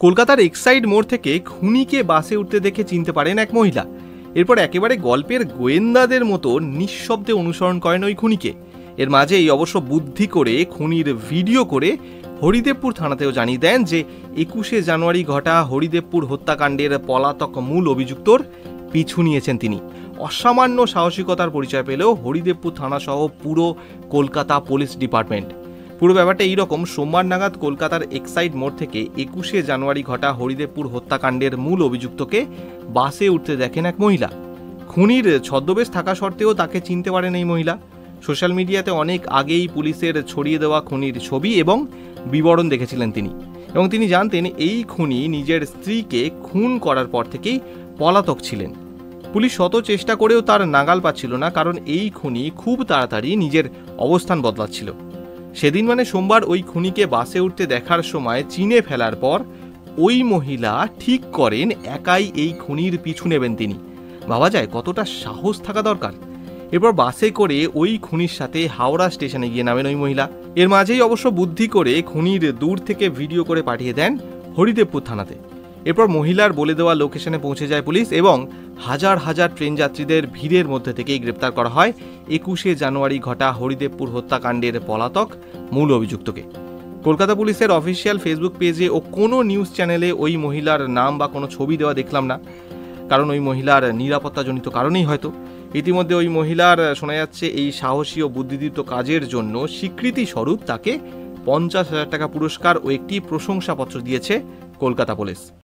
কলকাতার এক্সাইড মোড় থেকে খুনিকে বাসে উঠতে দেখে চিনতে পারেন এক মহিলা। এরপর একেবারে গল্পের গোয়েন্দাদের মতো নিঃশব্দে অনুসরণ করেন ওই খুনিকে। এর মাঝেই অবশ্য বুদ্ধি করে খুনির ভিডিও করে হরিদেবপুর থানাতেও জানিয়ে দেন যে 21শে জানুয়ারি ঘটা হরিদেবপুর হত্যাকাণ্ডের পলাতক মূল অভিযুক্তর পিছু নিয়েছেন তিনি। অসামান্য সাহসিকতার পরিচয় পেলেও হরিদেবপুর থানাসহ পুরো কলকাতা পুলিশ ডিপার্টমেন্ট। পুরো ব্যাপারটা এইরকম, সোমবার নাগাদ কলকাতার এক্সাইড মোড় থেকে 21শে জানুয়ারি ঘটা হরিদেবপুর হত্যাকাণ্ডের মূল অভিযুক্তকে বাসে উঠতে দেখেন এক মহিলা। খুনির ছদ্মবেশ থাকা সত্ত্বেও তাকে চিনতে পারেন এই মহিলা। সোশ্যাল মিডিয়াতে অনেক আগেই পুলিশের ছড়িয়ে দেওয়া খুনির ছবি এবং বিবরণ দেখেছিলেন তিনি, এবং তিনি জানতেন এই খুনি নিজের স্ত্রীকে খুন করার পর থেকেই পলাতক ছিলেন। পুলিশ শত চেষ্টা করেও তার নাগাল পাচ্ছিল না, কারণ এই খুনি খুব তাড়াতাড়ি নিজের অবস্থান বদলাচ্ছিল। সেদিন মানে সোমবার ওই খুনিকে বাসে উঠতে দেখার সময় চিনে ফেলার পর ওই মহিলা ঠিক করেন একাই এই খুনির পিছু নেবেন তিনি। ভাবা যায় কতটা সাহস থাকা দরকার। এরপর বাসে করে ওই খুনির সাথে হাওড়া স্টেশনে গিয়ে নামেন ওই মহিলা। এর মাঝেই অবশ্য বুদ্ধি করে খুনির দূর থেকে ভিডিও করে পাঠিয়ে দেন হরিদেবপুর থানাতে। এরপর মহিলার বলে দেওয়া লোকেশনে পৌঁছে যায় পুলিশ এবং হাজার হাজার ট্রেন যাত্রীদের ভিড়ের মধ্যে থেকেই গ্রেপ্তার করা হয় 21শে জানুয়ারি ঘটা হরিদেবপুর হত্যাকাণ্ডের পলাতক মূল অভিযুক্তকে। কলকাতা পুলিশের অফিসিয়াল ফেসবুক পেজে ও কোনো নিউজ চ্যানেলে ওই মহিলার নাম বা কোনো ছবি দেওয়া দেখলাম না, কারণ ওই মহিলার নিরাপত্তাজনিত কারণেই হয়তো। ইতিমধ্যে ওই মহিলার শোনা যাচ্ছে এই সাহসী ও বুদ্ধিদীপ্ত কাজের জন্য স্বীকৃতি স্বরূপ তাকে 50,000 টাকা পুরস্কার ও একটি প্রশংসাপত্র দিয়েছে কলকাতা পুলিশ।